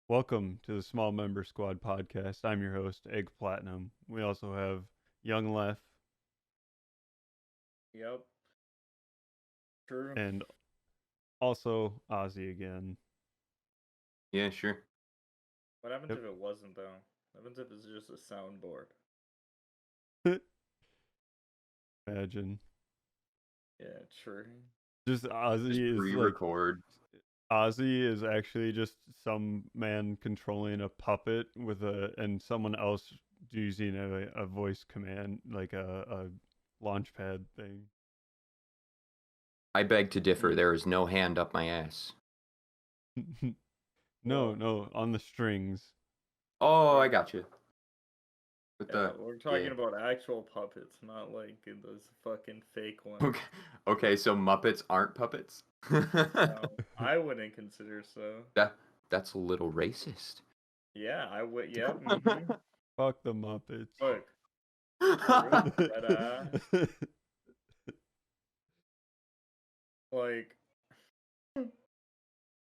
Welcome to the Small Member Squad podcast. I'm your host, Egg Platinum. We also have Young Left Yep, true. and also Ozzy again. Yeah, sure. What happens Yep. if it wasn't though? What happens if it's just a soundboard? Imagine. Yeah, true. Just Just Ozzy is like re-record. Ozzy is actually just some man controlling a puppet and someone else using a voice command like a launchpad thing. I beg to differ. Mm. There is no hand up my ass. No, Well, no, on the strings. Oh, I yeah, got you. With yeah, the we're talking yeah. about actual puppets, not like those fucking fake ones. Okay. Okay, so Muppets aren't puppets. No, I wouldn't consider so. That's a little racist. Yeah, I would. Yep. Mm-hmm. Fuck the Muppets. Look, true. But like,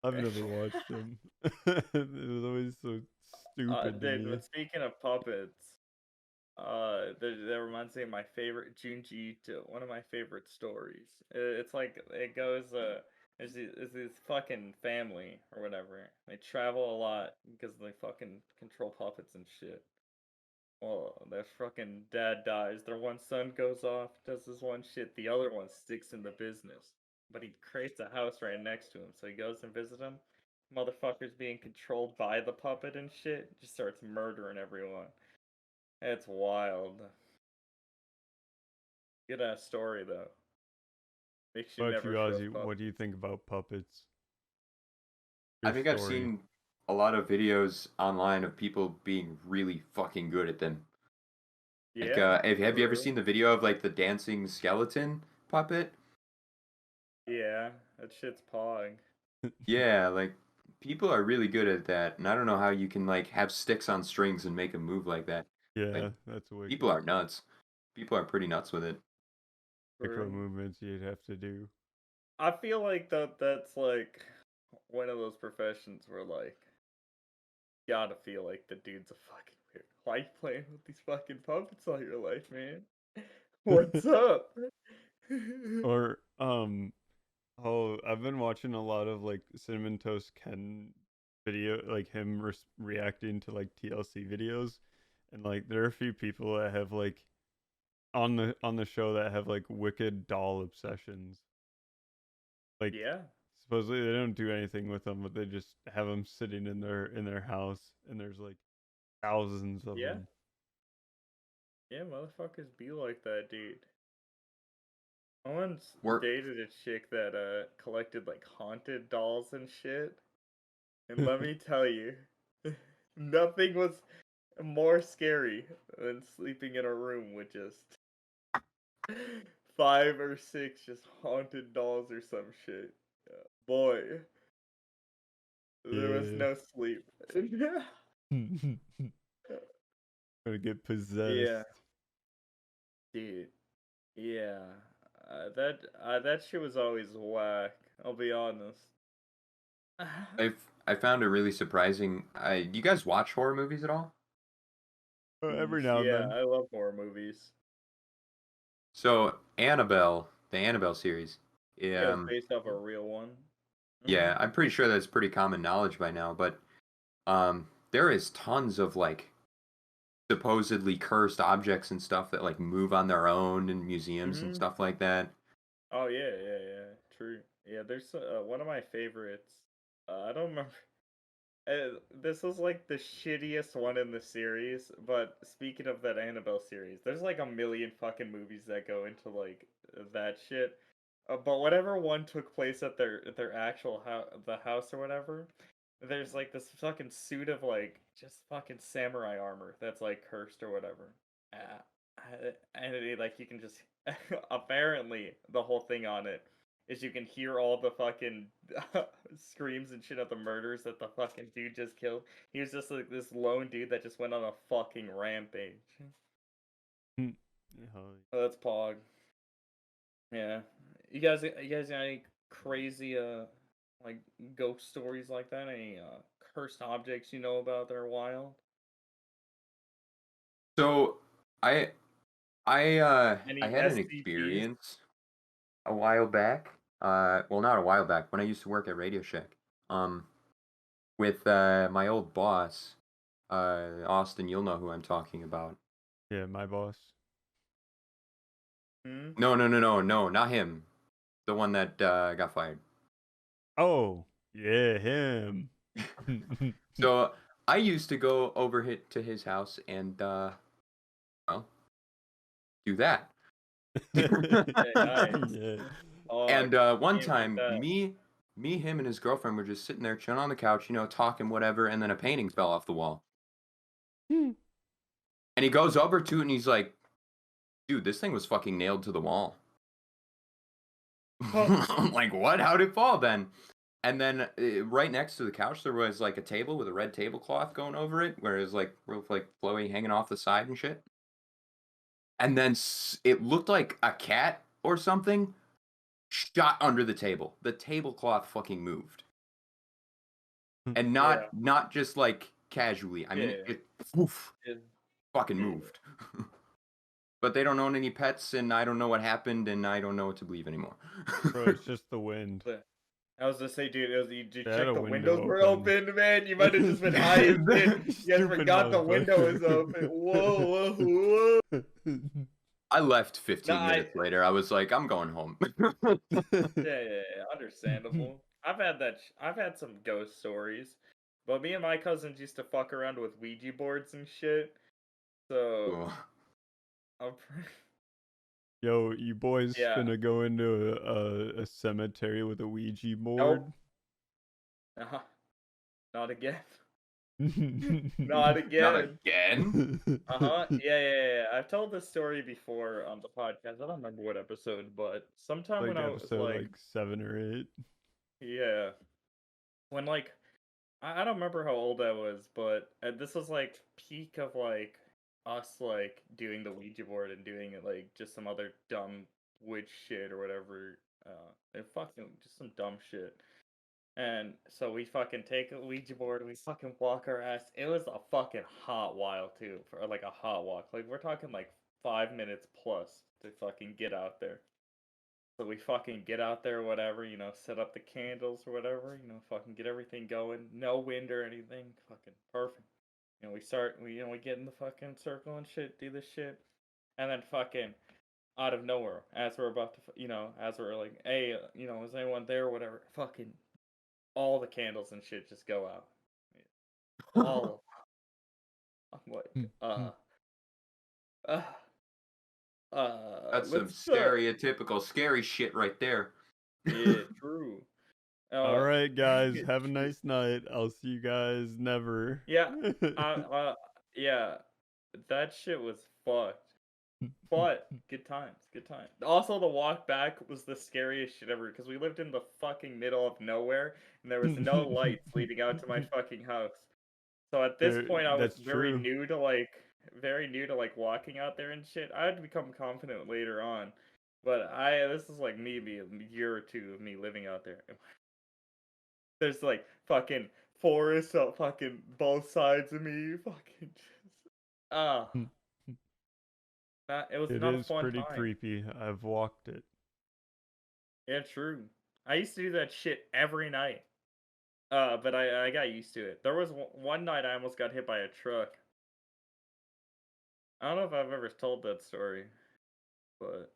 I've never watched them. It was always so stupid to dude. me. But speaking of puppets. That reminds me of my favorite Junji Ito, one of my favorite stories. It's like it goes there's this fucking family or whatever. They travel a lot because they fucking control puppets and shit. Well, their fucking dad dies. Their one son goes off, does this one shit. The other one sticks in the business, but he creates a house right next to him. So he goes and visits him. Motherfucker's being controlled by the puppet and shit. Just starts murdering everyone. It's wild. Good ass story though. Makes you What about you, never trust Ozzy? What puppets. do you think about puppets? I Your think I've story. seen a lot of videos online of people being really fucking good at them. Like, Yeah, have you ever true. seen the video of like the dancing skeleton puppet? Yeah, that shit's pawing. Yeah, like people are really good at that, and I don't know how you can like have sticks on strings and make them move like that. Like Yeah, that's people wicked. are nuts. People are pretty nuts with it. Micro True. movements you'd have to do. I feel like that's like one of those professions where like you gotta feel like the dude's a fucking weird. Why you playing with these fucking puppets all your life, man? What's up? Or oh, I've been watching a lot of like Cinnamon Toast Ken video, like him reacting to like TLC videos, and like there are a few people that have like on the show that have like wicked doll obsessions. Like Yeah, supposedly they don't do anything with them, but they just have them sitting in their house, and there's like thousands of yeah, them. yeah. Motherfuckers be like that, dude. I once Work. dated a chick that collected like haunted dolls and shit. And let me tell you, nothing was more scary than sleeping in a room with just five or six just haunted dolls or some shit. Boy, there was Yeah, no sleep. gonna get possessed. Yeah, dude. Yeah, that shit was always whack. I'll be honest. I found it really surprising. Do you guys watch horror movies at all? Every now and Yeah, then. I love horror movies. So Annabelle, the Annabelle series. Yeah, it's Um, based off a real one. yeah, I'm pretty sure that's pretty common knowledge by now, but there is tons of like supposedly cursed objects and stuff that like move on their own in museums and Mm-hmm. stuff like that. Oh yeah, yeah, yeah. True. Yeah, there's one of my favorites. I don't remember. This was like the shittiest one in the series. But speaking of that Annabelle series, there's like a million fucking movies that go into like that shit. But whatever one took place at their actual the house or whatever, there's like this fucking suit of like just fucking samurai armor that's like cursed or whatever. And like you can just apparently the whole thing on it is you can hear all the fucking screams and shit of the murders that the fucking dude just killed. He was just like this lone dude that just went on a fucking rampage. Oh, Oh, that's Pog. Yeah. You guys got any crazy like ghost stories like that? Any cursed objects you know about that are wild? So I I Any had an SCPs? experience a while back. Well, not a while back, when I used to work at Radio Shack. Um, with my old boss, Austin. You'll know who I'm talking about. Yeah, my boss. Hmm? No, not him. The one that got fired. Oh, yeah, him. So I used to go over to his house and well, do that. Yeah, nice. Yeah. Oh, And one can't beat time, that. him, and his girlfriend were just sitting there chilling on the couch, talking whatever, and then a painting fell off the wall. Hmm. And he goes over to it and he's like, "Dude, this thing was fucking nailed to the wall." I'm like, "What? How'd it fall then?" And then right next to the couch, there was like a table with a red tablecloth going over it, where it was like real like flowy hanging off the side and shit. And then it looked like a cat or something shot under the table. The tablecloth fucking moved. And Yeah, not just like casually. I mean, yeah, it poof, yeah. fucking Yeah. moved. But they don't own any pets, and I don't know what happened, and I don't know what to believe anymore. Bro, it's just the wind. I was gonna say, dude, did you They had check a the window windows were open. open, man? You might have just been high as shit. You guys Stupid forgot the window was open. motherfucker. Whoa, whoa, whoa. I left No, 15 minutes later. I was like, I'm going home. yeah, understandable. I've had some ghost stories, but me and my cousins used to fuck around with Ouija boards and shit. So Cool. I'm Yo, you boys yeah. finna go into a cemetery with a Ouija board? Nope. Uh-huh. Not again. Not Like Not again. again. Uh-huh. Yeah. I've told this story before on the podcast. I don't remember what episode, but sometime when I was episode like 7 or 8. yeah, when like I don't remember how old I was, but this was like peak of like us like doing the Ouija board and doing it like just some other dumb witch shit or whatever. And fucking just some dumb shit. And so we fucking take a Ouija board and we fucking walk our ass. It was a fucking hot while too, for like a hot walk. Like we're talking like 5 minutes plus to fucking get out there. So we fucking get out there, whatever, set up the candles or whatever, fucking get everything going. No wind or anything. Fucking perfect. We get in the fucking circle and shit, do this shit. And then fucking out of nowhere, as we're about to, as we're like, hey, is anyone there or whatever, fucking all the candles and shit just go out. All of them. I'm like, uh, That's some let's, stereotypical scary shit right there. yeah, true. All right, guys, have a True. nice night. I'll see you guys never. Yeah, yeah, that shit was fucked. But good times, good times. Also, the walk back was the scariest shit ever because we lived in the fucking middle of nowhere and there was no lights leading out to my fucking house. So at this point, I was That's true. very new to like walking out there and shit. I had become confident later on, but this is like maybe a year or two of me living out there. There's like fucking forests up fucking both sides of me. Fucking just, ah, it was It not a is fun pretty time. creepy. I've walked it. Yeah, true. I used to do that shit every night. But I got used to it. There was one night I almost got hit by a truck. I don't know if I've ever told that story, but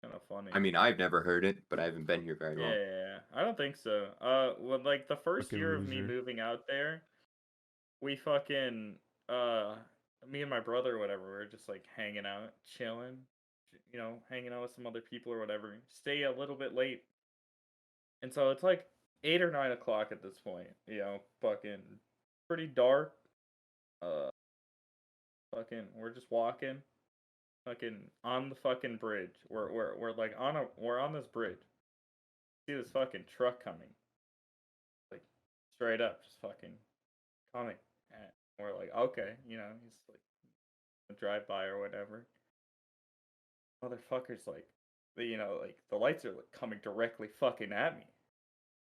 kind of funny. I mean, I've never heard it, but I haven't been here very long. Yeah, I don't think so. Well, like the first Fucking year of me loser. moving out there, we fucking me and my brother or whatever, we were just like hanging out, chilling, hanging out with some other people or whatever. Stay a little bit late, and so it's like 8 or 9 o'clock at this point. Fucking pretty dark. Uh, fucking, we're just walking, fucking on the fucking bridge. We're like we're on this bridge. See this fucking truck coming, like straight up, just fucking coming. And we're like, okay, he's like a drive by or whatever. Motherfuckers like, like the lights are like coming directly fucking at me.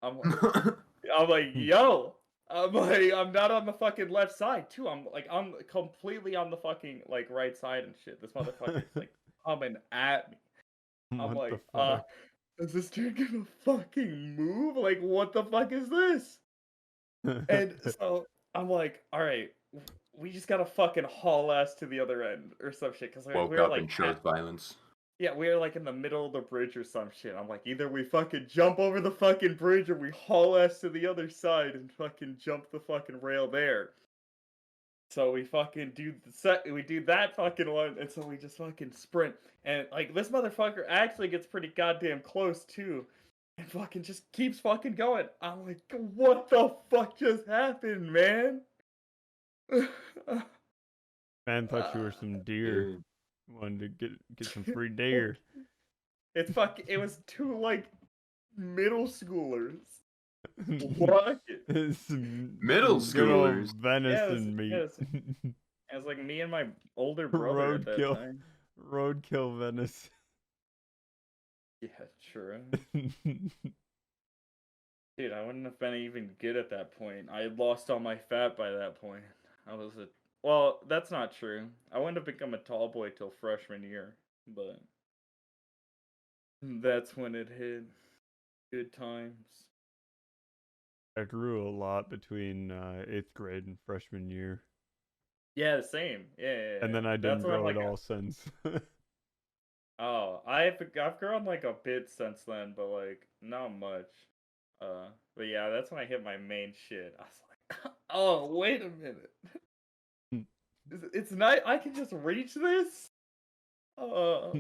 I'm like, yo. I'm not on the fucking left side too. I'm completely on the fucking like right side and shit. This motherfucker's like coming at me. I'm What the like, fuck? is this dude gonna fucking move? Like, what the fuck is this? And so I'm like, all right, we just gotta fucking haul ass to the other end or some shit. Cause Woke we're up like, and chose violence. yeah, we're like in the middle of the bridge or some shit. I'm like, either we fucking jump over the fucking bridge or we haul ass to the other side and fucking jump the fucking rail there. So we fucking we do that fucking one, and so we just fucking sprint. And like this motherfucker actually gets pretty goddamn close too. And fucking just keeps fucking going. I'm like, what the fuck just happened, man? Man thought you were some deer. Dude. Wanted to get some free deer. It was two like middle schoolers. What? Middle Good old schoolers. venison meat. It was like me and my older brother at that Roadkill. time. Roadkill venison. Yeah, true. Dude, I wouldn't have been even good at that point. I had lost all my fat by that point. Well, that's not true. I wouldn't have become a tall boy till freshman year, but that's when it hit. Good times. I grew a lot between 8th grade and freshman year. Yeah, same. Yeah. And then I didn't That's when, grow like, at all since. Oh, I've grown like a bit since then, but like not much. But yeah, that's when I hit my main shit. I was like, oh, wait a minute. It's not. I can just reach this. Dog.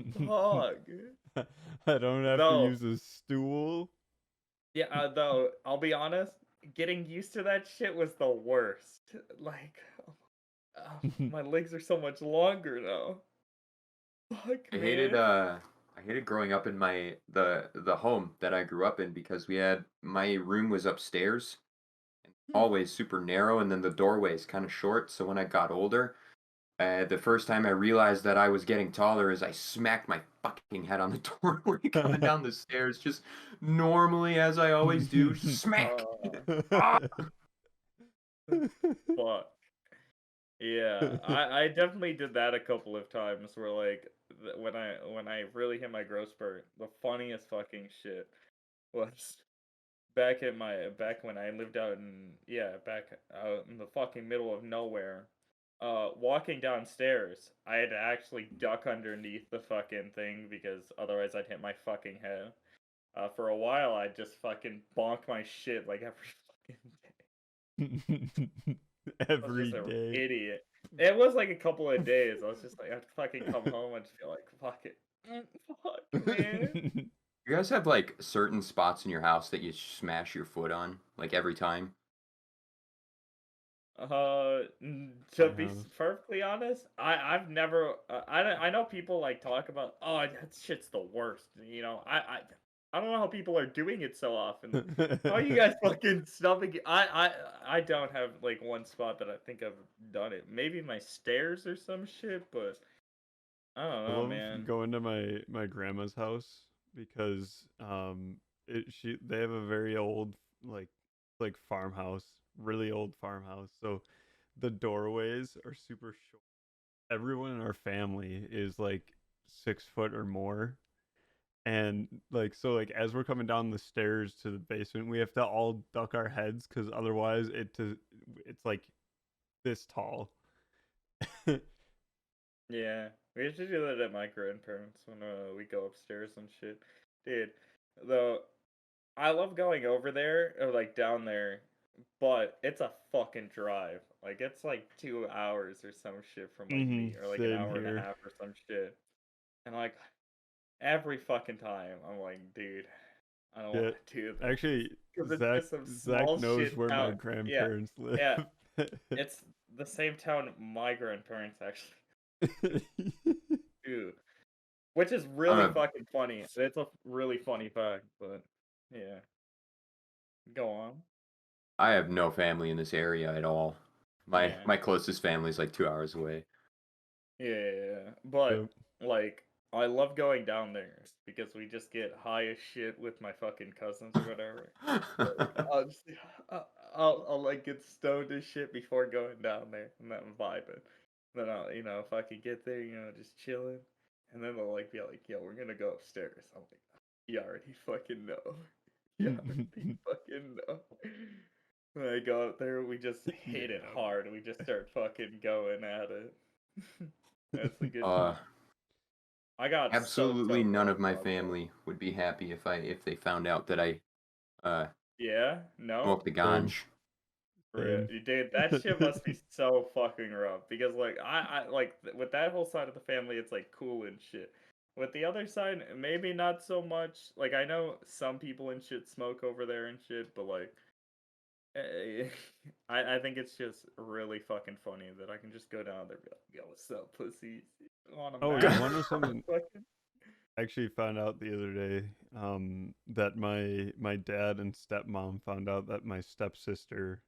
I don't have to No. use a stool. Yeah, though I'll be honest, getting used to that shit was the worst. Like, my legs are so much longer now. Fuck, I man. hated growing up in the home that I grew up in because my room was upstairs and always super narrow, and then the doorway is kind of short. So when I got older, the first time I realized that I was getting taller is I smacked my fucking head on the doorway coming down the stairs, just normally as I always do. Smack. Ah! Fuck. Yeah, I definitely did that a couple of times where like when I really hit my growth spurt, the funniest fucking shit was back when I lived back out in the fucking middle of nowhere. Walking downstairs, I had to actually duck underneath the fucking thing because otherwise I'd hit my fucking head. For a while I'd just fucking bonk my shit like every fucking day. Every I was just day. an idiot. It was like a couple of days. I was just like, I'd fucking come home and just feel like, fuck it. Fuck, man. You guys have like certain spots in your house that you smash your foot on, like every time? To be perfectly honest, I've never. I know people like talk about, oh, that shit's the worst. You know, I don't know how people are doing it so often. How are you guys fucking stuffing? I don't have like one spot that I think I've done it. Maybe my stairs or some shit, but I don't I know, love man. going to my grandma's house because they have a very old like farmhouse, really old farmhouse. So the doorways are super short. Everyone in our family is like 6 foot or more. And like so like as we're coming down the stairs to the basement, we have to all duck our heads because otherwise it's like this tall. Yeah, we used to do that at my grandparents when we go upstairs and shit. Dude, though I love going over there or like down there, but it's a fucking drive. Like it's like 2 hours or some shit from like me, or like an Same hour and a here. half or some shit. And like every fucking time, I'm like, dude, I don't want to do this. Actually, Because it's Zach just some Zach small knows shit where my town. Yeah, grandparents live. yeah. It's the same town my grandparents actually do. Which is really fucking funny. It's a really funny fact, but yeah. Go on. I have no family in this area at all. My Yeah. my closest family is like 2 hours away. Yeah. But like I love going down there because we just get high as shit with my fucking cousins or whatever. I'll just, I'll like get stoned as shit before going down there and then vibing. Then I'll, if I could get there, just chilling. And then they'll like be like, yo, we're gonna go upstairs. I'm like, you already fucking know. You already fucking know. When I go up there, we just hit it hard. We just start fucking going at it. That's a good time. I got absolutely so none of my about that. family would be happy if they found out that I Yeah, no, smoked the ganj. dude, that shit must be so fucking rough because like I like with that whole side of the family, it's like cool and shit. With the other side, maybe not so much. Like I know some people and shit smoke over there and shit, but like I think it's just really fucking funny that I can just go down there and be like, yo, what's up, pussy? Oh yeah, one was something I actually found out the other day, that my dad and stepmom found out that my stepsister,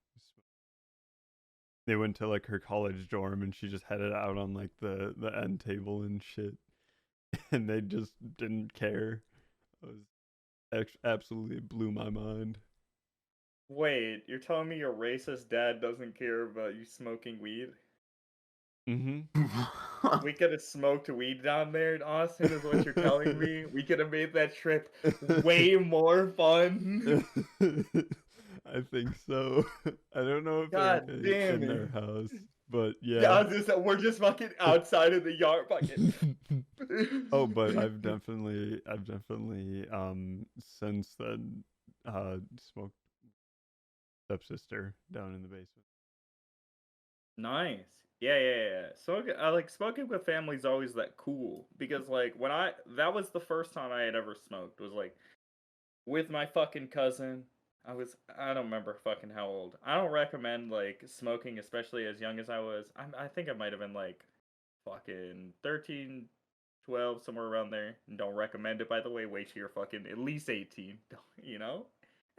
they went to like her college dorm and she just had it out on like the end table and shit, and they just didn't care. It was absolutely blew my mind. Wait, you're telling me your racist dad doesn't care about you smoking weed? Mm-hmm. We could have smoked weed down there in Austin, is what you're telling me. We could have made that trip way more fun. I think so. I don't know if God they're damn in it. their house, but Yeah, yeah. we're just fucking outside of the yard fucking. Oh, but I've definitely since then smoked stepsister down in the basement. Nice. Yeah. So I like smoking with family is always that cool because like that was the first time I had ever smoked was like with my fucking cousin. I don't remember fucking how old. I don't recommend like smoking, especially as young as I was. I think I might have been like fucking 13, 12, somewhere around there. Don't recommend it, by the way. Wait till you're fucking at least 18, you know?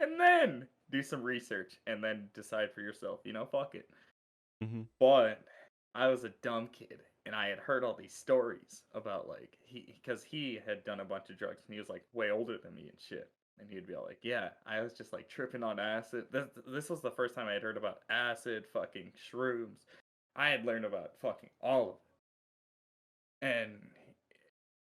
And then do some research and then decide for yourself, fuck it. Mm-hmm. But I was a dumb kid and I had heard all these stories about like because he had done a bunch of drugs and he was like way older than me and shit. And he'd be like, yeah, I was just like tripping on acid. This was the first time I had heard about acid, fucking shrooms. I had learned about fucking all of it. And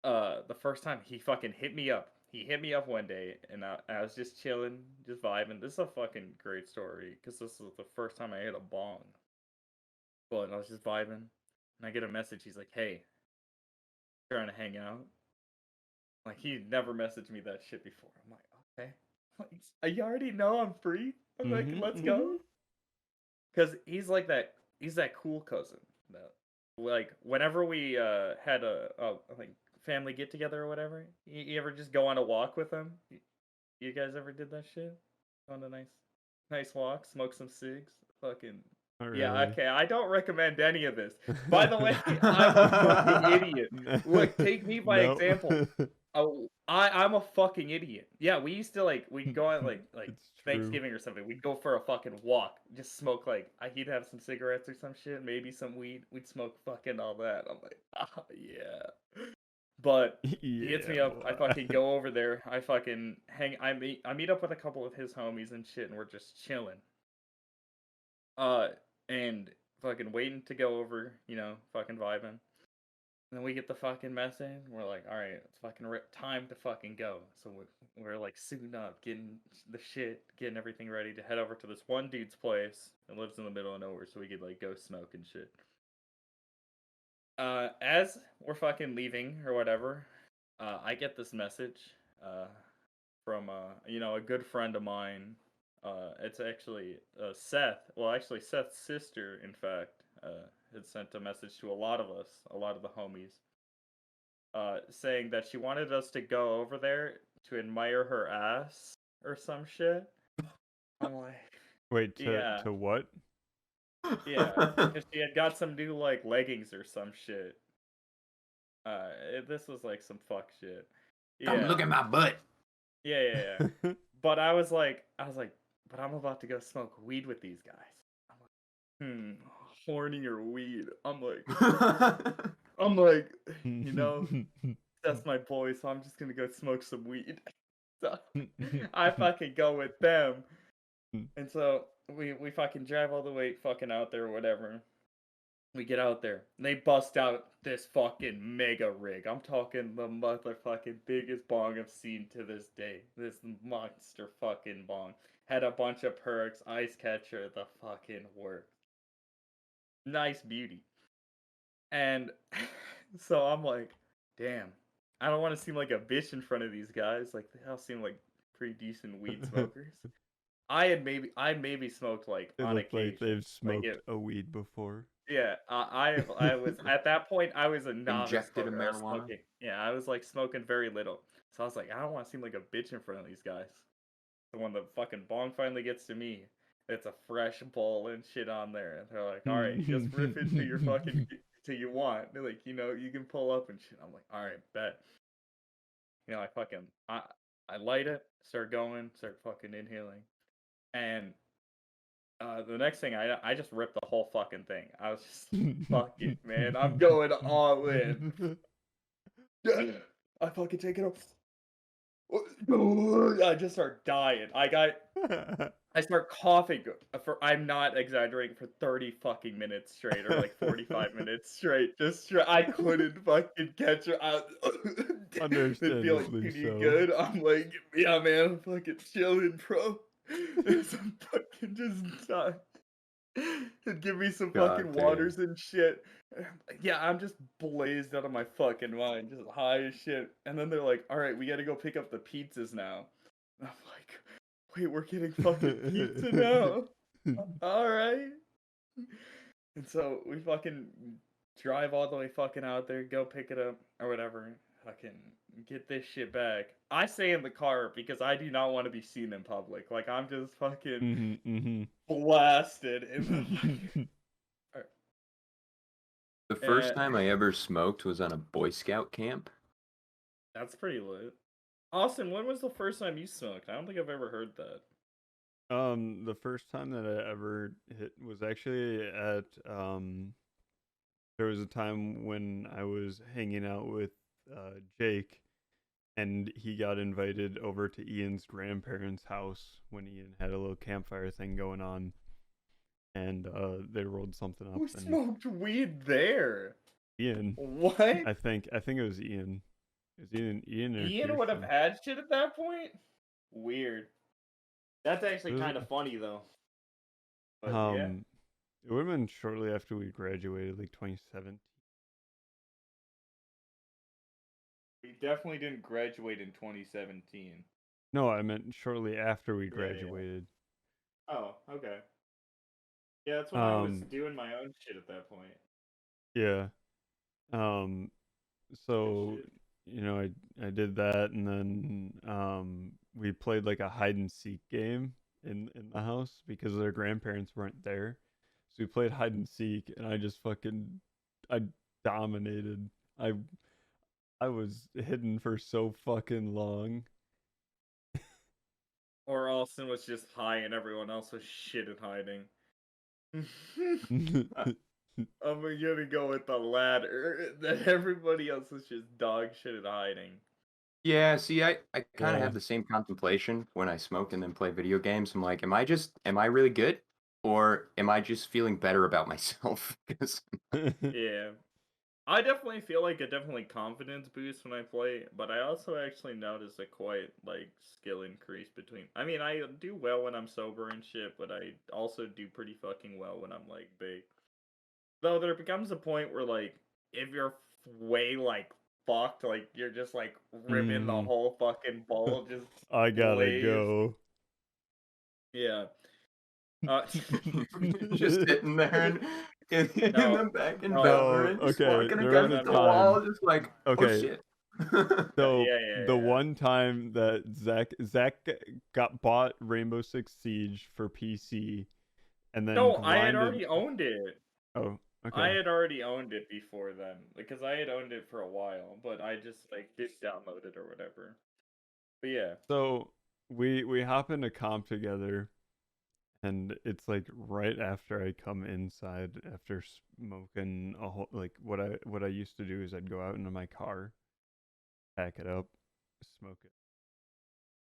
the first time he fucking hit me up. He hit me up one day and I was just chilling, just vibing. This is a fucking great story because this was the first time I hit a bong. But I was just vibing, and I get a message. He's like, "Hey, trying to hang out." Like he never messaged me that shit before. I'm like, okay, like you already know I'm free. I'm like, let's go. Cause he's like that. He's that cool cousin that, like, whenever we had a like family get together or whatever, you ever just go on a walk with him? You guys ever did that shit? On a nice walk, smoke some cigs, fucking. Yeah, Really. okay. I don't recommend any of this. By the way, I'm a fucking idiot. Look, take me by example. Oh, I'm a fucking idiot. Yeah, we used to like we'd go on like Thanksgiving or something. We'd go for a fucking walk, just smoke like he'd have some cigarettes or some shit, maybe some weed. We'd smoke fucking all that. I'm like, yeah. But he hits me up. I fucking go over there. I fucking hang. I meet up with a couple of his homies and shit, and we're just chilling. And fucking waiting to go over, fucking vibing. And then we get the fucking message. We're like, all right, it's fucking time to fucking go. So we're like suiting up, getting the shit, getting everything ready to head over to this one dude's place that lives in the middle of nowhere, so we could like go smoke and shit. As we're fucking leaving or whatever, I get this message from a good friend of mine. It's actually Seth. Well, actually Seth's sister, in fact, had sent a message to a lot of us, a lot of the homies, saying that she wanted us to go over there to admire her ass or some shit. I'm like, wait, yeah, to what? yeah, because she had got some new like leggings or some shit. This was like some fuck shit. Yeah. Come look at my butt. Yeah. But I was like, but I'm about to go smoke weed with these guys. I'm like, horny or weed? I'm like, that's my boy, so I'm just gonna go smoke some weed. So I fucking go with them. And so we fucking drive all the way fucking out there or whatever. We get out there. And they bust out this fucking mega rig. I'm talking the motherfucking biggest bong I've seen to this day. This monster fucking bong. Had a bunch of perks, ice catcher, the fucking works. Nice beauty. And so I'm like, damn, I don't want to seem like a bitch in front of these guys. Like they all seem like pretty decent weed smokers. I maybe smoked like They on look like occasion. they've Like smoked a weed before. yeah, I was at that point I was a novice Injected smoker. in I was marijuana. smoking. Yeah, I was like smoking very little. So I was like, I don't want to seem like a bitch in front of these guys. So when the fucking bong finally gets to me, it's a fresh bowl and shit on there. And they're like, all right, just rip it till your fucking till you want. They're like, you can pull up and shit. I'm like, all right, bet. I light it, start going, start fucking inhaling, and the next thing I just ripped the whole fucking thing. I was just fuck it, man. I'm going all in. I fucking take it off. I just start dying. I start coughing I'm not exaggerating, for 30 fucking minutes straight, or like 45 minutes straight. I couldn't fucking catch her out. They'd be like, Understandably "Dude, you so. good?" I'm like, "Yeah, man, I'm fucking chilling, bro." I'm fucking just dying. And give me some God fucking damn. waters and shit. Yeah, I'm just blazed out of my fucking mind, just high as shit. And then they're like, all right, we gotta go pick up the pizzas now. And I'm like, wait, we're getting fucking pizza now? All right. And so we fucking drive all the way fucking out there, go pick it up or whatever. Fucking get this shit back. I stay in the car because I do not want to be seen in public. Like I'm just fucking blasted in the fucking... The first time I ever smoked was on a Boy Scout camp. That's pretty lit. Austin, when was the first time you smoked? I don't think I've ever heard that. The first time that I ever hit was actually at there was a time when I was hanging out with Jake, and he got invited over to Ian's grandparents' house when Ian had a little campfire thing going on, and they rolled something up. Who and smoked weed there? Ian. What? I think it was Ian. It was Ian or Ian would have Kirsten. had shit at that point? Weird. That's actually kind of funny though. But yeah. It would have been shortly after we graduated, like 2017. We definitely didn't graduate in 2017. No, I meant shortly after we Yeah. graduated. Oh, okay. Yeah, that's when I was doing my own shit at that point. Yeah. So I did that, and then we played like a hide and seek game in the house because their grandparents weren't there. So we played hide and seek, and I dominated. I was hidden for so fucking long. Or Austin was just high and everyone else was shit at hiding. I'm gonna go with the latter. That everybody else was just dog shit at hiding. Yeah, see, I kind of have the same contemplation when I smoke and then play video games. I'm like, am I really good? Or am I just feeling better about myself? Yeah. I definitely feel like a confidence boost when I play, but I also actually notice a quite like skill increase between. I mean, I do well when I'm sober and shit, but I also do pretty fucking well when I'm like big. Though there becomes a point where like if you're way like fucked, like you're just like ripping the whole fucking bowl, just I gotta blaze. go. Yeah. Just sitting there in the back in No, Valorant, just okay, walking there was against a the wall, time. just like, Okay. oh shit. So Yeah. the one time that Zach got bought Rainbow Six Siege for PC, and then No, I had grinded. already owned it. Oh, okay. I had already owned it before then, because I had owned it for a while, but I just like didn't download it or whatever. But yeah. So we hop into comp together, and it's like right after I come inside after smoking a whole, like what I used to do is I'd go out into my car, pack it up, smoke it,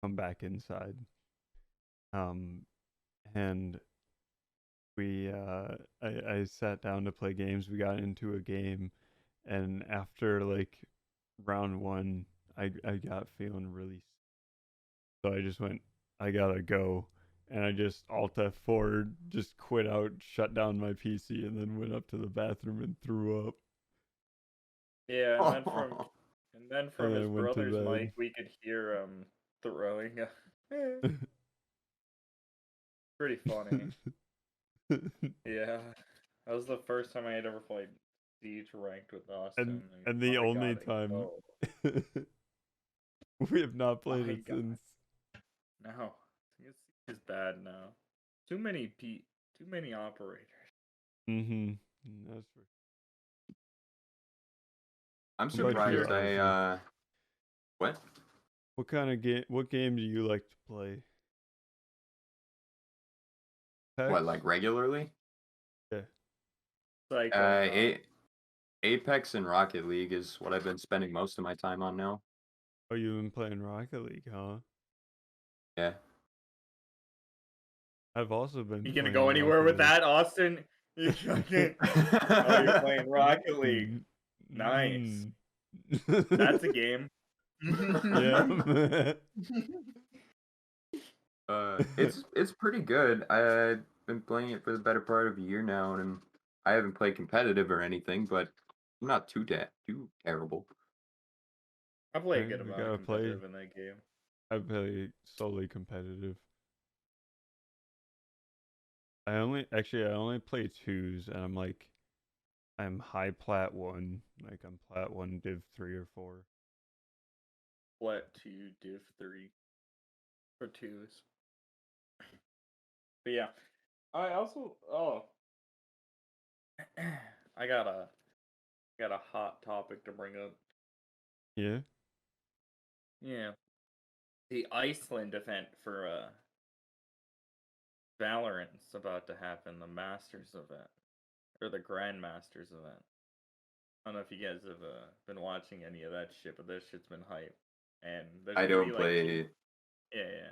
come back inside. Um, and I sat down to play games. We got into a game, and after like round one, I got feeling really. So I just went, I gotta go, and I just Alt F4, just quit out, shut down my PC, and then went up to the bathroom and threw up, Yeah, and then and from then I his went to brother's bed. mic, we could hear throwing. Pretty funny. Yeah, that was the first time I had ever played Siege ranked with Austin. and Oh the my only god, time oh we have not played my it god, since. no, Siege is bad now. Too many operators. Mm-hmm. That's for. I'm What about you, surprised Ozzy? what? What kind of game? What game do you like to play? What, Apex? like regularly? Yeah. Cycle Uh, time. A- Apex and Rocket League is what I've been spending most of my time on now. Oh, you've been playing Rocket League, huh? Yeah. I've also been You gonna go playing anywhere Rocket with League. that, Austin? You fucking. Oh, you're playing Rocket League. Mm, Nice. That's a mm. game. Yeah. It's pretty good. I've been playing it for the better part of a year now, and I haven't played competitive or anything, but I'm not too terrible. I play a Right, good we amount of gotta play. competitive in that game. I play solely competitive. I only play twos, and I'm high plat one, like I'm plat one div 3 or 4. Plat 2, Div 3 for 2s. But yeah, I also I got a hot topic to bring up. Yeah. Yeah, the Iceland event for Valorant's about to happen. The Masters event or the Grandmasters event. I don't know if you guys have been watching any of that shit, but this shit's been hype. And there's I gonna be don't like two. play. Yeah.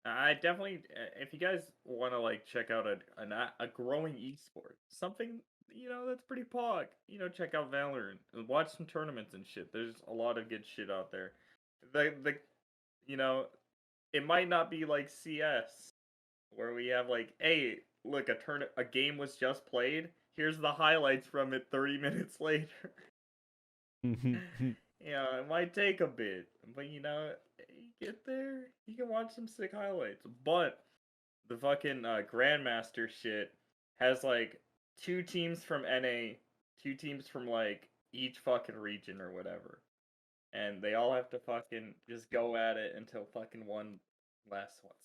I definitely, if you guys want to like check out a growing esport, something that's pretty pog. Check out Valorant, watch some tournaments and shit. There's a lot of good shit out there. The you know, it might not be like CS where we have like, hey, look, a game was just played. Here's the highlights from it 30 minutes later. It might take a bit, but you get there, you can watch some sick highlights. But the fucking Grandmaster shit has like 2 teams from NA, 2 teams from like each fucking region or whatever. And they all have to fucking just go at it until fucking one last ones.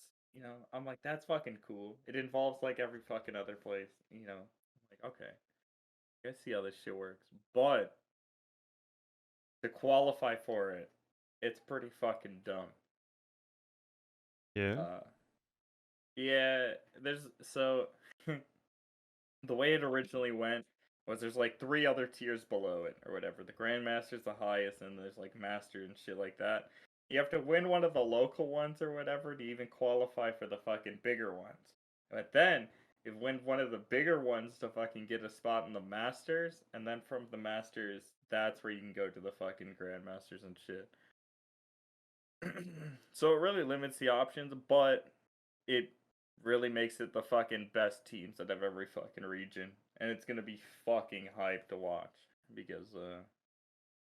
I'm like, that's fucking cool. It involves like every fucking other place, I'm like, okay, I see how this shit works. But to qualify for it, it's pretty fucking dumb. Yeah. Yeah, there's so the way it originally went was there's like 3 other tiers below it or whatever. The Grandmaster's the highest, and there's like Master and shit like that. You have to win one of the local ones or whatever to even qualify for the fucking bigger ones. But then you win one of the bigger ones to fucking get a spot in the Masters, and then from the Masters, that's where you can go to the fucking Grandmasters and shit. So it really limits the options, but it really makes it the fucking best teams out of every fucking region. And it's gonna be fucking hype to watch because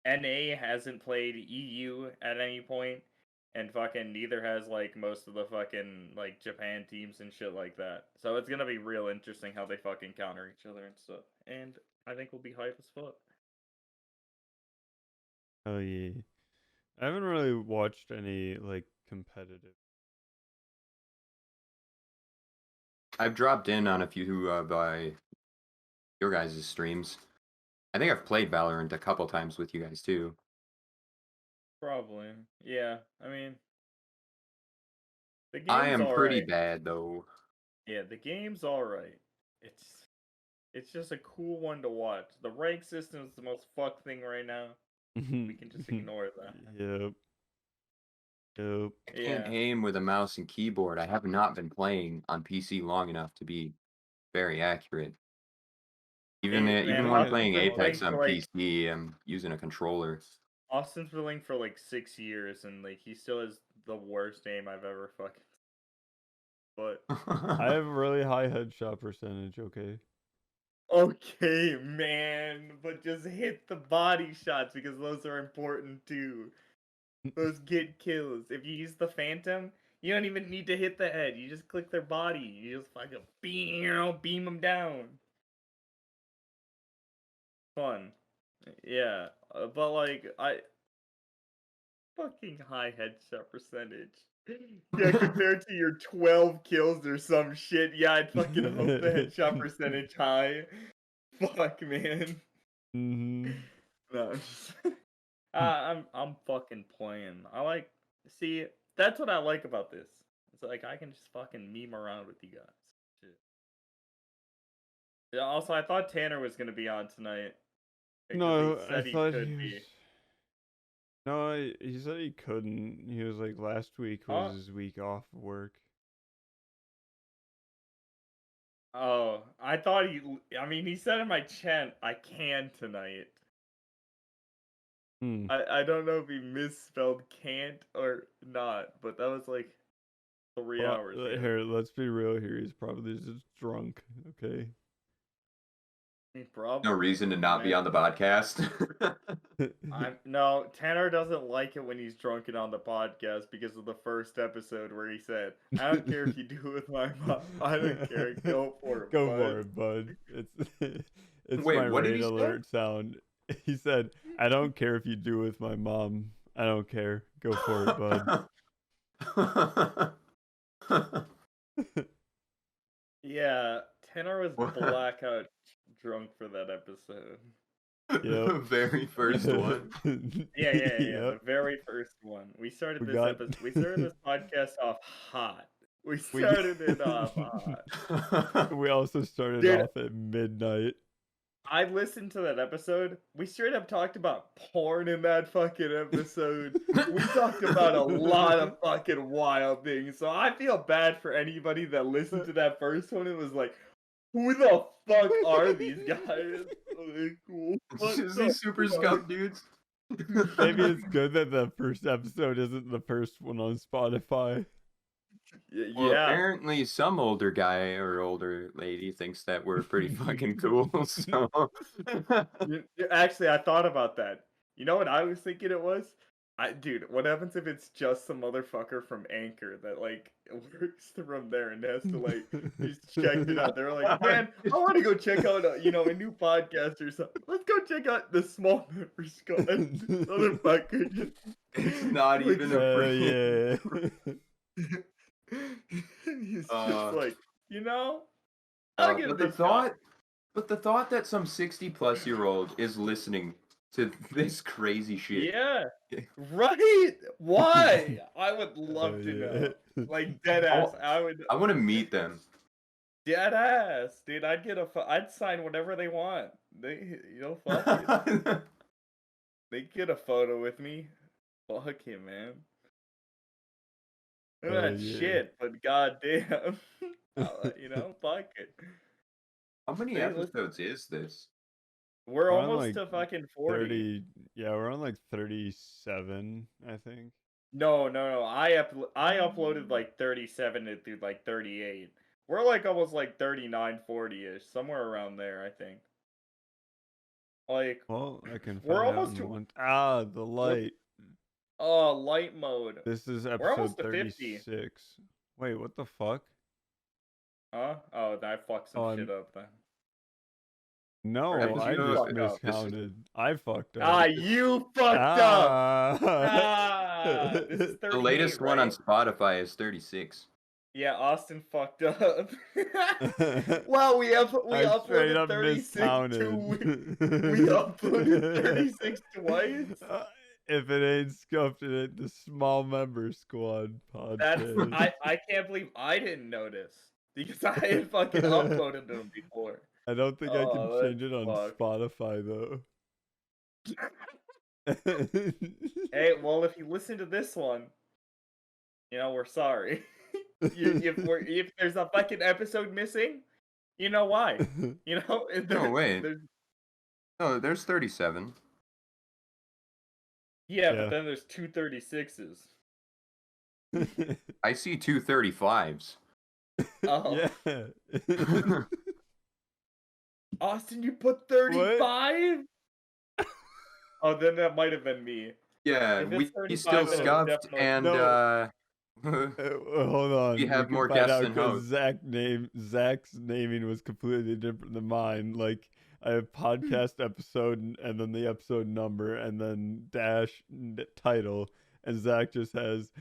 NA hasn't played EU at any point, and fucking neither has like most of the fucking like Japan teams and shit like that. So it's gonna be real interesting how they fucking counter each other and stuff. And I think we'll be hype as fuck. Oh yeah. I haven't really watched any like competitive. I've dropped in on a few by your guys' streams. I think I've played Valorant a couple times with you guys too. Probably. Yeah. I mean, the I game's am pretty alright. bad though. Yeah, the game's alright. It's just a cool one to watch. The rank system is the most fucked thing right now. We can just ignore that. Yep. Yep. Can't Yeah. aim with a mouse and keyboard. I have not been playing on PC long enough to be very accurate. Even Hey, even man, when I'm Yeah, playing Austin's been playing Apex on for like PC, I'm using a controller. Austin's been playing for like 6 years, and like he still has the worst aim I've ever fucking. But I have a really high headshot percentage. Okay. okay, man, but just hit the body shots because those are important too. Those get kills. If you use the Phantom, you don't even need to hit the head. You just click their body. You just fucking beam them down. Fun. Yeah, but like I fucking high headshot percentage. Yeah, compared to your 12 kills or some shit. Yeah, I'd fucking hope the headshot percentage high. Fuck, man. Mm-hmm. No, I'm just I'm fucking playing. See, that's what I like about this. It's like I can just fucking meme around with you guys. Shit. Yeah, also, I thought Tanner was gonna be on tonight because he No, I said he thought could he was. be. No, he said he couldn't. He was like last week was Oh, his week off of work. oh, I thought he. I mean, he said in my chat, I can tonight. Hmm. I don't know if he misspelled can't or not, but that was like 3 hours ago. Here, let's be real here. He's probably just drunk. Okay. Probably. No reason to not be man. on the podcast. No, Tanner doesn't like it when he's drunk and on the podcast because of the first episode where he said, "I don't care if you do it with my mom. I don't care. Go for it, Go bud." for it, bud. It's Wait, my what did rain he say? alert sound. He said, "I don't care if you do with my mom. I don't care. Go for it, bud." Yeah, Tanner was What? blackout drunk for that episode. Yep. Very first one. Yeah. Yep. The very first one. We started We this got- episode. We started this podcast off hot. We We- started it off hot. We also started Dude. off at midnight. I listened to that episode. We straight up talked about porn in that fucking episode. We talked about a lot of fucking wild things. So I feel bad for anybody that listened to that first one and was like, who the fuck are these guys? Like, what Just the these super fuck? scum dudes. Maybe it's good that the first episode isn't the first one on Spotify. Well, Yeah. apparently some older guy or older lady thinks that we're pretty fucking cool. So Actually, I thought about that. You know what I was thinking it was? Dude, what happens if it's just some motherfucker from Anchor that like works from there and has to like just check it out? They're like, man, I want to go check out a new podcast or something. Let's go check out the Small Members Club. Motherfucker, it's not like, even a free. Yeah. He's just like, but give the this guy. thought that some 60-plus-year-old is listening to this crazy shit. Yeah, right. Why? I would love to know. Like dead ass. I want to meet them. Dead ass, dude. I'd sign whatever they want. Fuck it. They get a photo with me. Fuck him, man. That yeah. shit, but goddamn, fuck it. How many episodes is this? We're We're on, almost like, to fucking 40. 30. Yeah, we're on like 37, I think. No. I uploaded like 37 through like 38. We're like almost like 39, 40-ish, somewhere around there, I think. Like, Well, I can find we're out almost in to one. The light. light mode. This is We're episode almost to 50. 36. Wait, what the fuck? Huh? Oh, I fucked some shit up then. No, Episode I just fucked up. miscounted. I fucked up. You fucked up. This is 38, The latest one on right? Spotify is 36. Yeah, Austin fucked up. Well, we I straight uploaded up 36 miscounted. we uploaded 36 twice. If it ain't scuffed, it ain't the Small Member Squad podcast. I can't believe I didn't notice because I had fucking uploaded them before. I don't think I can Oh, change it on fuck. Spotify though. Hey, well, if you listen to this one, we're sorry. If there's a fucking episode missing, you know why? No, wait. There's No, there's 37. yeah, but Yeah. then there's 236s. I see 235s. Oh, Yeah. Austin, you put 35? Oh, then that might have been me. Yeah, If we it's still 35, then it's scuffed, definitely and No. we Hold on. We have can more find guests out than because hosts. Zach's naming was completely different than mine. Like I have podcast episode and then the episode number and then dash title, and Zach just has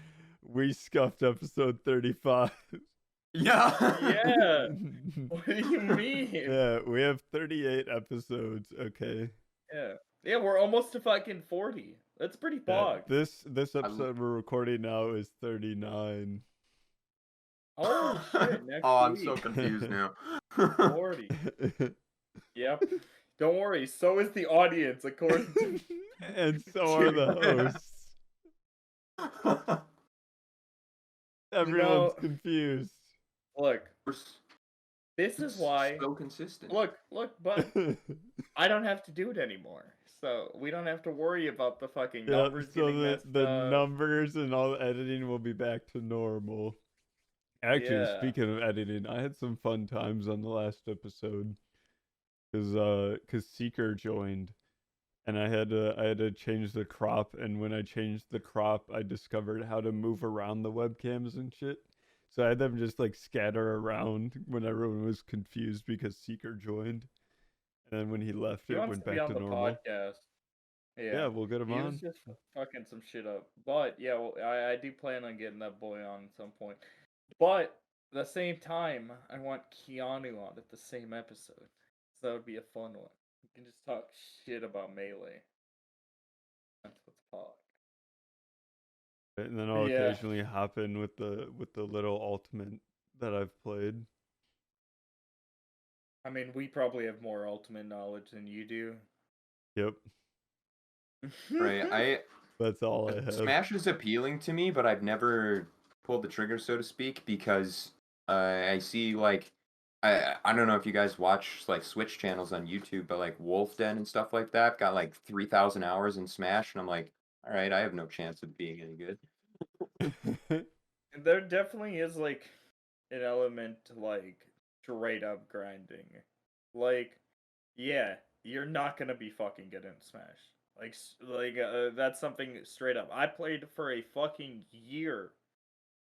we scuffed episode 35. Yeah. Yeah. What do you mean? Yeah, we have 38 episodes. Okay. Yeah. Yeah, we're almost to fucking 40. That's pretty Yeah, bog. this episode we're recording now is 39. Oh shit, next Oh, I'm week. so confused now. 40. Yep. Don't worry, so is the audience, according to And so are the hosts. Everyone's confused. Look, We're this is why. so consistent. Look, but I don't have to do it anymore. So we don't have to worry about the fucking Yeah, numbers so getting the messed up. numbers and all the editing will be back to normal. Actually, Yeah. speaking of editing, I had some fun times on the last episode cuz Seeker joined and I had to change the crop, and when I changed the crop, I discovered how to move around the webcams and shit. So I had them just like scatter around when everyone was confused because Seeker joined. And then when he left, He it wants went to be back on to the normal. podcast. Yeah, we'll get him He on. was just fucking some shit up. But yeah, well, I do plan on getting that boy on at some point. But at the same time, I want Keanu on at the same episode. So that would be a fun one. We can just talk shit about Melee. That's what's pog. And then I'll Yeah. occasionally hop in with the little ultimate that I've played. I mean, we probably have more ultimate knowledge than you do. Yep. Right. That's all I have. Smash is appealing to me, but I've never pulled the trigger, so to speak, because I see like I don't know if you guys watch like Switch channels on YouTube, but like Wolf Den and stuff like that got like 3,000 hours in Smash, and I'm like, all right, I have no chance of being any good. There definitely is like an element to like straight up grinding. Like, yeah, you're not gonna be fucking good in Smash. That's something straight up. I played for a fucking year,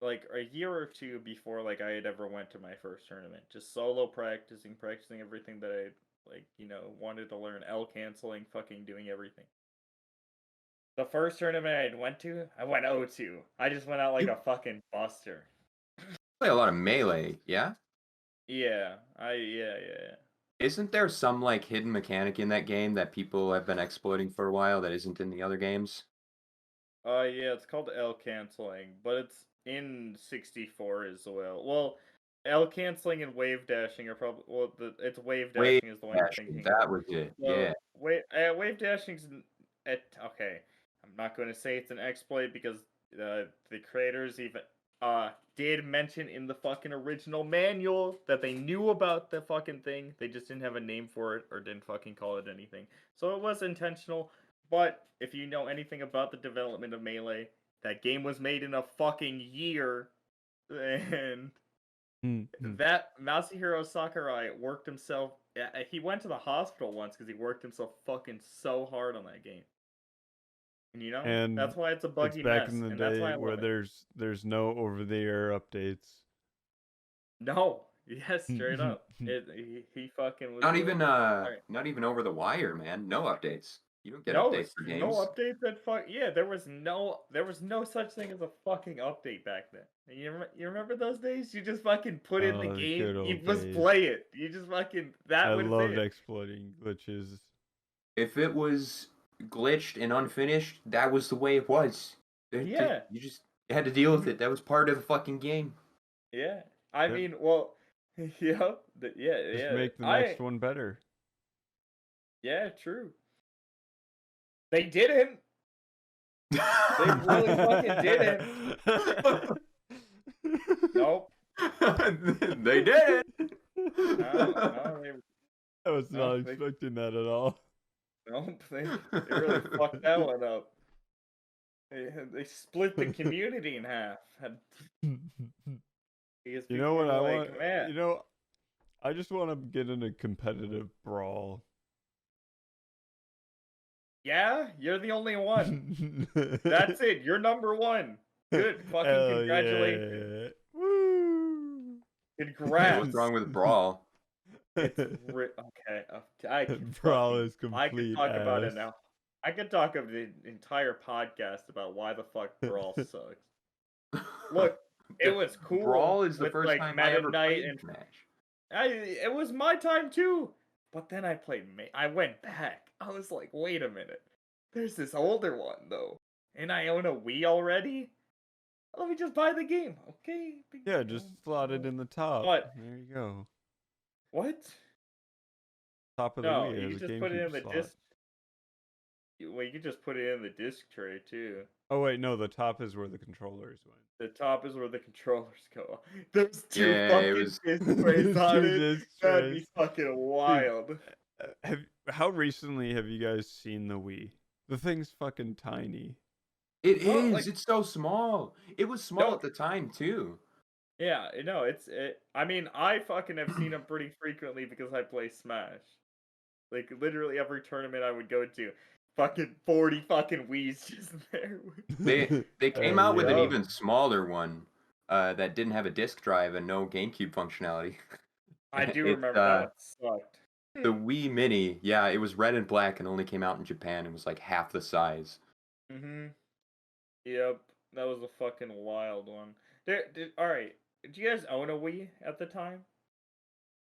like a year or two before like I had ever went to my first tournament. Just solo practicing everything that I wanted to learn. L canceling, fucking doing everything. The first tournament I went to, I went 0-2. I just went out like a fucking buster. Play a lot of Melee, yeah? Yeah. Yeah. Isn't there some like hidden mechanic in that game that people have been exploiting for a while that isn't in the other games? Yeah, it's called L canceling, but it's in 64 as well. Well, L canceling and wave dashing are probably it's wave Wave dashing is the one you're dashing, thinking that of. was it. So, Yeah. wave dashing's okay. I'm not going to say it's an exploit because the creators even did mention in the fucking original manual that they knew about the fucking thing. They just didn't have a name for it or didn't fucking call it anything. So it was intentional. But if you know anything about the development of Melee, that game was made in a fucking year, and that Masahiro Sakurai worked himself. He went to the hospital once because he worked himself fucking so hard on that game. And And that's why it's a buggy it's back mess, in the and that's why day I where love it. there's no over the air updates. No, yes, straight up. He fucking was Not like, even alright. not even over the wire, man. No updates. You don't get No, updates for no games. updates that yeah, there was no such thing as a fucking update back then. And you remember those days? You just fucking put in the Oh, the game, good you old just days. play it. You just fucking I was loved it. exploiting glitches. If it was glitched and unfinished, that was the way it was. Yeah. You just had to deal with it. That was part of the fucking game. Yeah. I Yep. mean, well, yeah, Just make the next one better. Yeah, true. They didn't. They really fucking didn't. Nope. They did. No, I was no, not expecting that at all. nope. They really fucked that one up. They split the community in half. Because You people know what were I like, want? man, You know, I just want to get in a competitive brawl. yeah, you're the only one. That's it. You're number one. Good. Fucking Hell congratulations. yeah. Woo! Hey, Congrats. what's wrong with brawl? It's okay. Brawl is I can complete talk about ass. it now. I could talk of the entire podcast about why the fuck Brawl sucks. Look, it was cool. Brawl is the with, first like, time I Meta ever Knight played and Smash. it was my time too. But then I played. I went back. I was like, wait a minute. There's this older one though, and I own a Wii already. Let me just buy the game, okay? Yeah, just slot it in the top. What? There you go. What? Top of the No, Wii you has a just put it in GameCube the slot. disc. Well, you could just put it in the disc tray too. Oh wait, no, the top is where the controllers went. The top is where the controllers go. There's two Yeah, it fucking was- disc trays on Two it. disc That'd be trays. fucking wild. How recently have you guys seen the Wii? The thing's fucking tiny. It No, is. like- It's so small. It was small No. at the time too. Yeah, no, I mean, I fucking have seen them pretty frequently because I play Smash. Like, literally every tournament I would go to, fucking 40 fucking Wii's just there. They came out with an yeah. even smaller one that didn't have a disk drive and no GameCube functionality. I do It's, remember that one sucked. The Wii Mini, yeah, it was red and black and only came out in Japan and was like half the size. Mm-hmm. Yep, that was a fucking wild one. Alright, did you guys own a Wii at the time?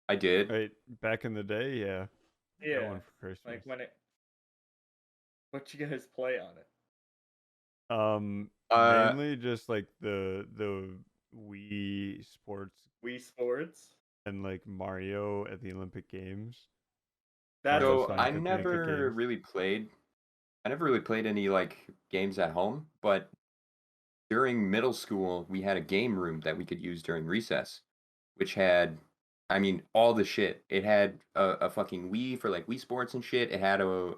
I did. Right, back in the day, yeah. Yeah. Got one for Christmas. Like when what you guys play on it? Mainly just like the Wii Sports Wii Sports? and like Mario at the Olympic Games. That's So Scientific I Olympic never Games. really played. I never really played any like games at home, but during middle school we had a game room that we could use during recess, which had, I mean, all the shit. It had a fucking Wii for like Wii Sports and shit. It had a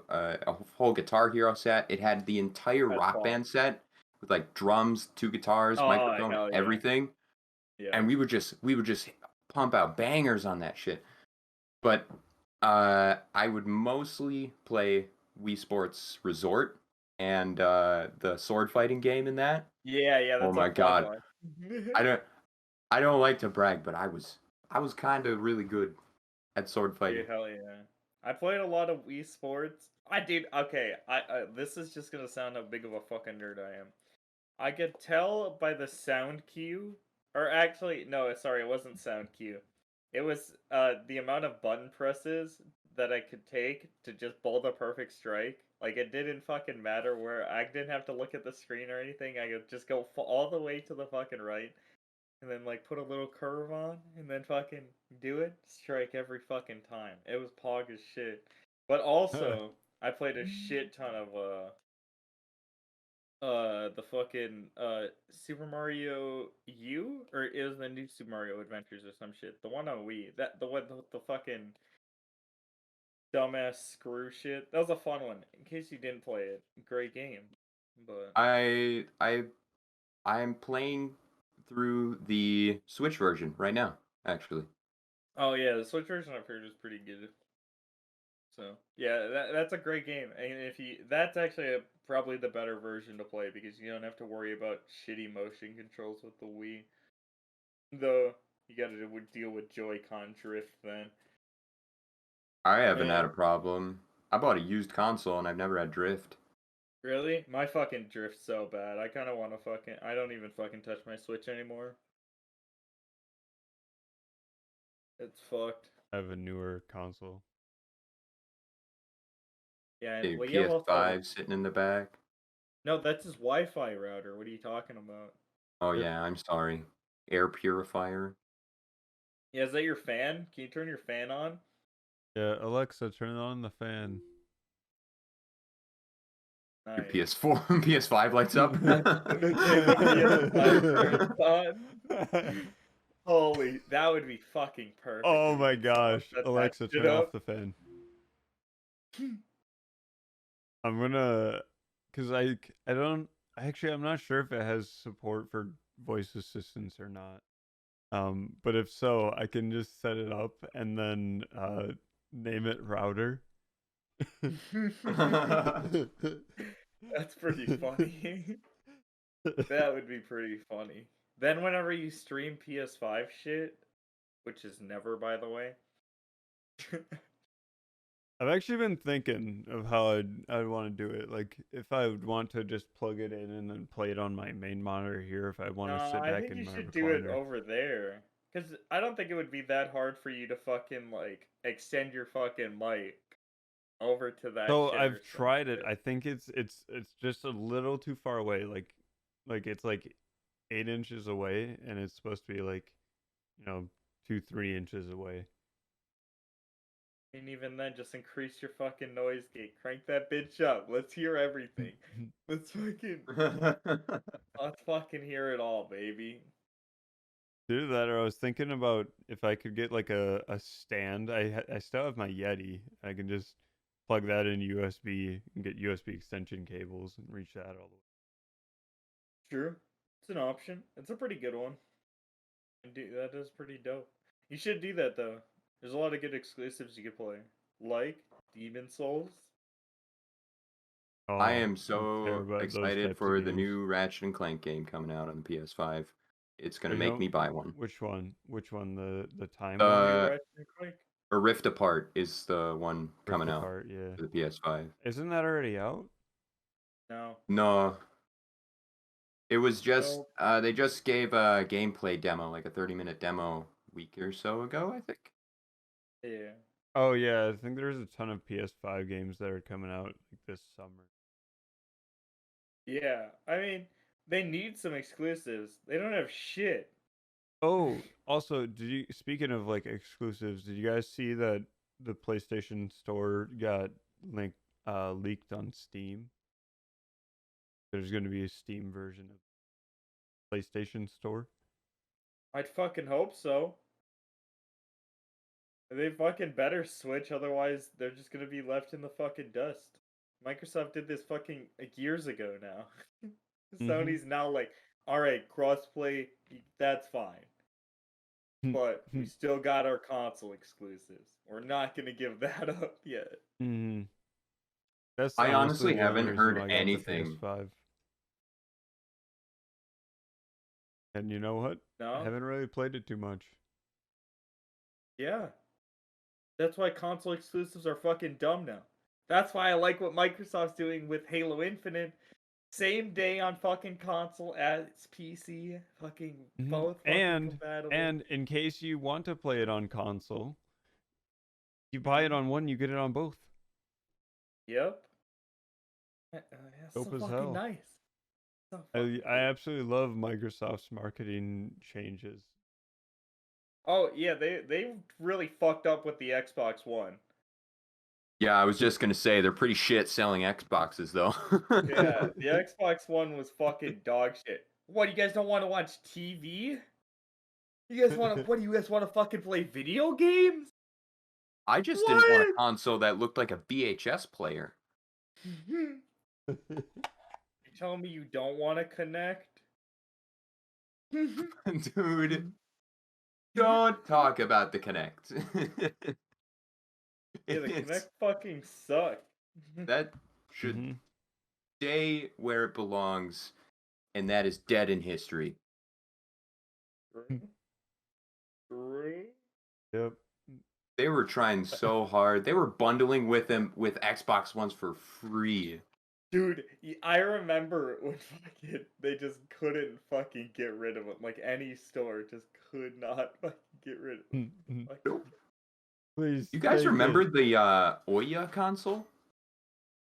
whole Guitar Hero set. It had the entire That's Rock fun. Band set with like drums, 2 guitars, Oh, microphone, hell yeah. everything. Yeah. And we would just pump out bangers on that shit. But I would mostly play Wii Sports Resort and the sword fighting game in that. Yeah, that's Oh a my fun God. one. I don't like to brag, but I was kind of really good at sword fighting. Dude, hell yeah. I played a lot of Wii Sports. I did. Okay, this is just gonna sound how big of a fucking nerd I am. I could tell by the sound cue, or actually, no, sorry, it wasn't sound cue. It was the amount of button presses that I could take to just bowl the perfect strike. Like, it didn't fucking matter where I didn't have to look at the screen or anything. I could just go all the way to the fucking right, and then like put a little curve on, and then fucking do it, strike every fucking time. It was pog as shit. But also, I played a shit ton of the fucking Super Mario U, or it was the new Super Mario Adventures or some shit. The one on Wii. That the one the fucking dumbass screw shit. That was a fun one. In case you didn't play it, great game. But I'm playing through the Switch version right now, actually. oh yeah, the Switch version I've heard is pretty good. So yeah, that's a great game, and if you that's actually probably the better version to play because you don't have to worry about shitty motion controls with the Wii. Though you got to deal with Joy-Con drift then. I haven't had Yeah. a problem. I bought a used console and I've never had drift. Really? My fucking drift's so bad. I kind of want to fucking. I don't even fucking touch my Switch anymore. It's fucked. I have a newer console. Yeah, A and well, yeah, well, PS5 sitting in the back. no, that's his Wi-Fi router. What are you talking about? Oh Yep. yeah, I'm sorry. Air purifier. Yeah, is that your fan? Can you turn your fan on? Yeah, Alexa, turn on the fan. Your Nice. PS4, PS5 lights up. Okay, the PS5 turns on. Holy, that would be fucking perfect. Oh if you my could somehow gosh. set that Alexa, shit turn off up. the fan. I'm gonna, cause I'm not sure if it has support for voice assistants or not. But if so, I can just set it up and then name it router. That's pretty funny. That would be pretty funny. Then whenever you stream PS5 shit, which is never, by the way. I've actually been thinking of how I'd want to do it. Like if I would want to just plug it in and then play it on my main monitor here, if I want No, to sit I back think in you my should do it recliner. over there. Because I don't think it would be that hard for you to fucking, like, extend your fucking mic over to that So shit or I've some tried it. shit. I think it's just a little too far away. Like it's like 8 inches away, and it's supposed to be like, 2-3 inches away. And even then, just increase your fucking noise gate. Crank that bitch up. Let's hear everything. Let's fucking hear it all, baby. Do that, or I was thinking about if I could get like a stand. I still have my Yeti. I can just plug that in USB and get USB extension cables and reach that all the way. True. It's an option. It's a pretty good one. That is pretty dope. You should do that, though. There's a lot of good exclusives you could play. Like Demon Souls. I Oh, am don't care so about those excited types for of the games. new Ratchet and Clank game coming out on the PS5. It's gonna You make know, me buy one. Which one? Which one? The time one? New Uh, Ratchet and Clank? or Rift Apart is the one Rift coming out Apart, yeah. for the PS5. Isn't that already out? No. No, it was just Nope. they just gave a gameplay demo, like a 30-minute demo, a week or so ago, I think. Yeah. Oh yeah, I think there's a ton of PS5 games that are coming out like this summer. Yeah. I mean, they need some exclusives. They don't have shit. Oh, also, speaking of like exclusives, did you guys see that the PlayStation Store got leaked on Steam? There's going to be a Steam version of PlayStation Store. I'd fucking hope so. They fucking better switch, otherwise they're just gonna be left in the fucking dust. Microsoft did this fucking years ago now. Sony's now like, alright, crossplay, that's fine. But we still got our console exclusives. We're not gonna give that up yet. Mm-hmm. That's I honestly one haven't reason heard why I got anything. the PS5. And you know what? No? I haven't really played it too much. Yeah. That's why console exclusives are fucking dumb now. That's why I like what Microsoft's doing with Halo Infinite. Same day on fucking console as PC. Fucking both fucking compatible. And in case you want to play it on console, you buy it on one, you get it on both. Yep. That's Dope so as fucking hell. nice. So I absolutely love Microsoft's marketing changes. Oh yeah, they really fucked up with the Xbox One. Yeah, I was just gonna say they're pretty shit selling Xboxes though. Yeah, the Xbox One was fucking dog shit. What, you guys don't want to watch TV? You guys want to? What do you guys want to fucking play video games? I just didn't want a console that looked like a VHS player. You telling me you don't want to connect? Dude, don't talk about the Kinect. Yeah, the Kinect fucking sucked. That should stay where it belongs, and that is dead in history. True. Yep. They were trying so hard. They were bundling with them with Xbox Ones for free. Dude, I remember when fucking they just couldn't fucking get rid of them. Like any store just could not fucking get rid of them. Nope. Please. You guys remember the Ouija console?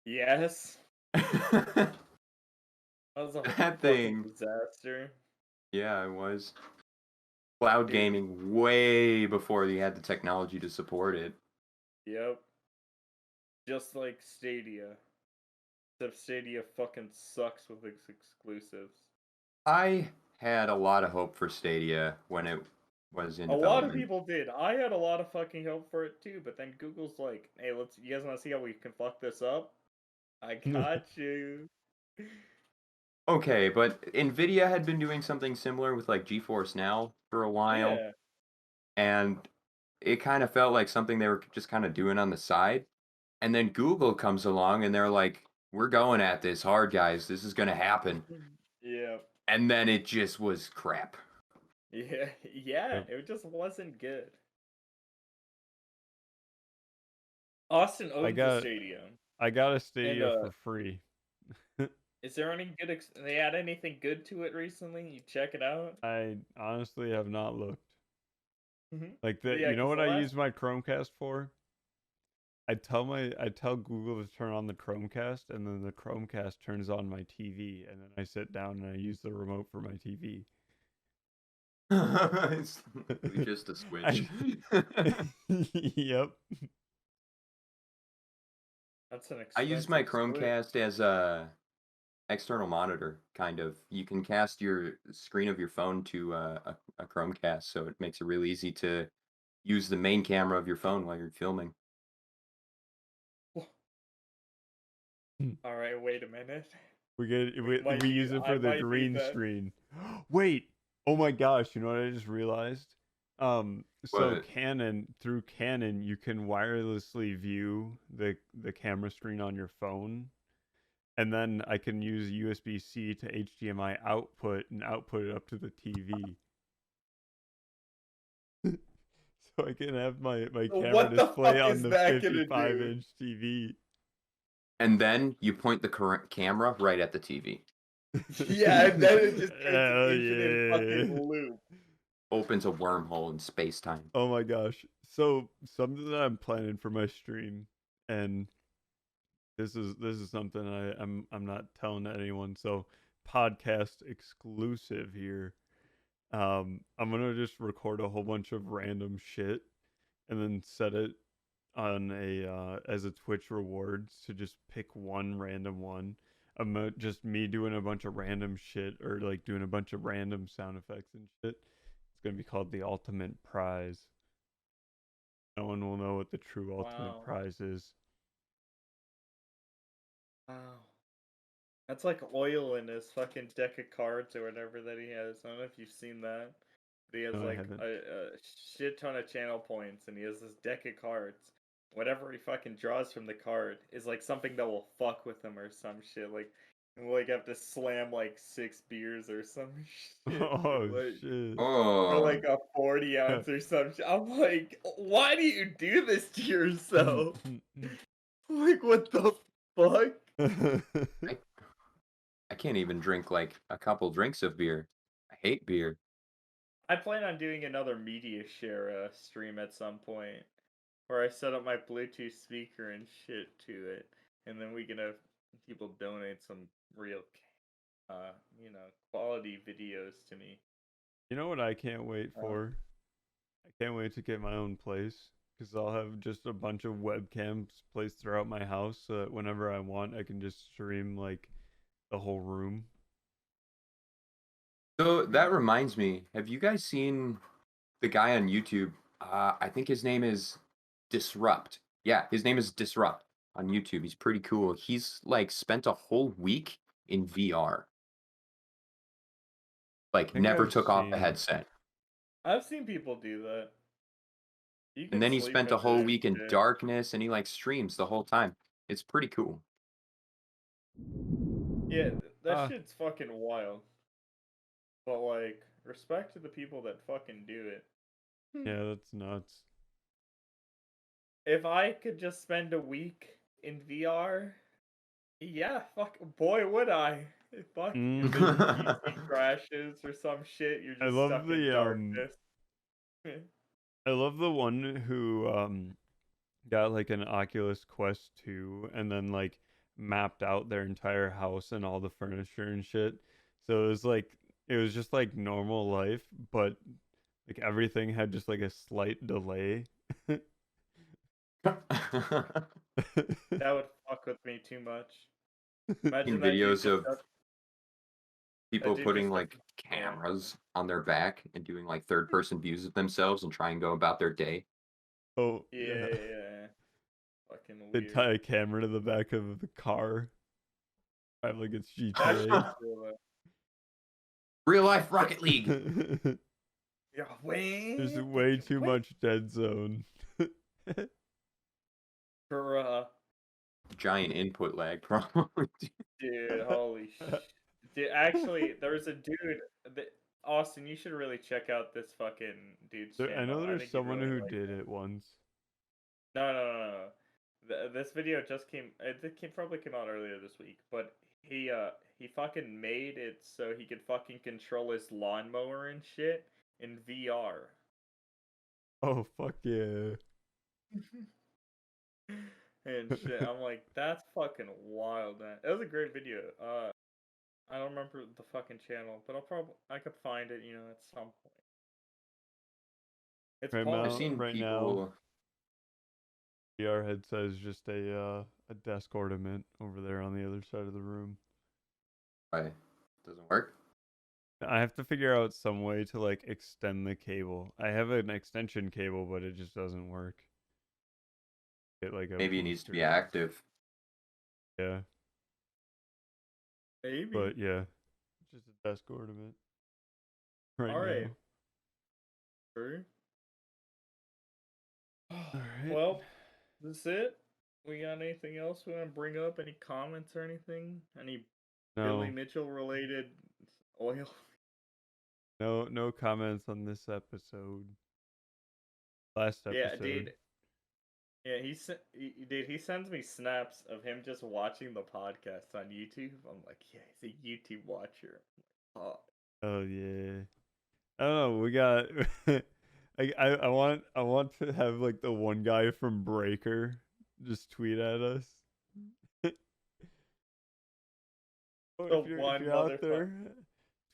Yes. That was a That thing. Disaster. Yeah, it was. Cloud gaming way before they had the technology to support it. Yep. Just like Stadia. Except Stadia fucking sucks with its exclusives. I had a lot of hope for Stadia when it was in A lot of development. people did. I had a lot of fucking hope for it too, but then Google's like, "Hey, you guys want to see how we can fuck this up? I got you." Okay, but Nvidia had been doing something similar with like GeForce Now for a while, Yeah. and it kind of felt like something they were just kind of doing on the side. And then Google comes along and they're like, "We're going at this hard, guys. This is going to happen." Yeah. And then it just was crap. Yeah. Yeah. Yep. It just wasn't good. Austin owns a stadium. I got a Stadia And, for free. Is there any good? They add anything good to it recently? You check it out. I honestly have not looked. Like Yeah, you know 'cause what the I last- use my Chromecast for? I tell Google to turn on the Chromecast, and then the Chromecast turns on my TV, and then I sit down and I use the remote for my TV. It's just a switch. Yep. That's an I use my expensive switch. Chromecast as a external monitor, kind of. You can cast your screen of your phone to a Chromecast, so it makes it really easy to use the main camera of your phone while you're filming. All right, wait a minute. We might need- use it I for the might need green that. screen. Wait. Oh my gosh, you know what I just realized? So What? through Canon, you can wirelessly view the camera screen on your phone. And then I can use USB-C to HDMI output and output it up to the TV. So I can have my camera What the display fuck on is the that gonna do? 55-inch TV. And then you point the current camera right at the TV. Yeah, and then it just creates Hell an infinite yeah. fucking loop. Opens a wormhole in space-time. Oh my gosh. So something that I'm planning for my stream, and this is something I'm not telling anyone. So podcast exclusive here. I'm gonna just record a whole bunch of random shit and then set it on a as a Twitch rewards to just pick one random one. Just me doing a bunch of random shit or like doing a bunch of random sound effects and shit. It's gonna be called the ultimate prize. No one will know what the true ultimate Wow. prize is. Wow. That's like oil in his fucking deck of cards or whatever that he has. I don't know if you've seen that. But he has No, I like haven't. a shit ton of channel points and he has this deck of cards. Whatever he fucking draws from the card is like something that will fuck with him or some shit. Like he'll like have to slam like 6 beers or some shit. Oh Like, shit. or Oh, like a 40 ounce or some shit. I'm like, why do you do this to yourself? Like, what the fuck? I can't even drink like a couple drinks of beer. I hate beer. I plan on doing another media share stream at some point, where I set up my Bluetooth speaker and shit to it, and then we can have people donate some real, quality videos to me. You know what I can't wait for? I can't wait to get my own place because I'll have just a bunch of webcams placed throughout my house so that whenever I want, I can just stream like the whole room. So that reminds me, have you guys seen the guy on YouTube? I think his name is Disrupt. Yeah, his name is Disrupt on YouTube. He's pretty cool. He's like spent a whole week in VR. Like think never I've took off the seen- headset. I've seen people do that. You And can then he sleep spent a with whole it and week in shit. darkness and he like streams the whole time. It's pretty cool. Yeah, that shit's fucking wild. But like, respect to the people that fucking do it. Yeah, that's nuts. If I could just spend a week in VR, yeah, fuck, boy, would I. Fuck, your PC crashes or some shit, you're I just love stuck in the darkness. I love the one who got like an Oculus Quest 2 and then like mapped out their entire house and all the furniture and shit. So it was just like normal life, but like everything had just like a slight delay. That would fuck with me too much. Imagine In that dude videos just of does, people dude putting just like yeah. cameras on their back and doing like third person views of themselves and try and go about their day. Oh, Yeah, yeah. yeah. Fucking They weird. tie a camera to the back of the car. I like it's That's GTA. cool, Real life Rocket League. yeah, wait. There's way too much dead zone. Bruh. Giant input lag problem. Dude, holy Dude, actually, there's a dude that Austin, you should really check out this fucking dude's I channel. know I there's think you someone really who like did it. it once. No. This video just came. Probably came out earlier this week, but he fucking made it so he could fucking control his lawnmower and shit in VR. Oh, fuck yeah. And shit, I'm like, that's fucking wild, man. It was a great video. I don't remember the fucking channel, but I could find it, at some point. It's Right Paul. I've now, seen right now, people. VR headset is just a desk ornament over there on the other side of the room. Why? Doesn't work. I have to figure out some way to like extend the cable. I have an extension cable, but it just doesn't work. Get like a Maybe it needs to be booster. active. Yeah, Maybe. but yeah, just a desk ornament. Right All right. now. True. Alright. Well, that's it. We got anything else we want to bring up? Any comments or anything? Any Billy No, Mitchell related oil? no comments on this episode. Last Yeah, episode. dude. Yeah, dude, he sends me snaps of him just watching the podcast on YouTube. I'm like, yeah, he's a YouTube watcher. I'm like, Oh yeah. I don't know. We got. I want to have like the one guy from Breaker just tweet at us. Oh, the if one you're out motherfucker. there,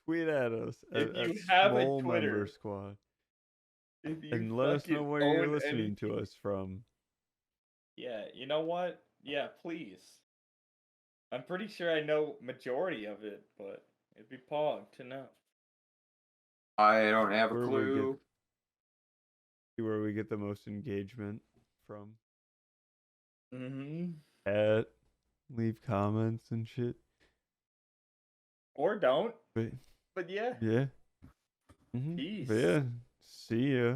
tweet at us If at you have a Small Twitter, Member Squad if you and let us know fucking where you're own listening to anything, us from. yeah, you know what? Yeah, please. I'm pretty sure I know majority of it, but it'd be pog to know. I don't have a Where we get clue. see where we get the most engagement from. Mm-hmm. Leave comments and shit. Or don't. But yeah. yeah. Mm-hmm. Peace. But yeah. See ya.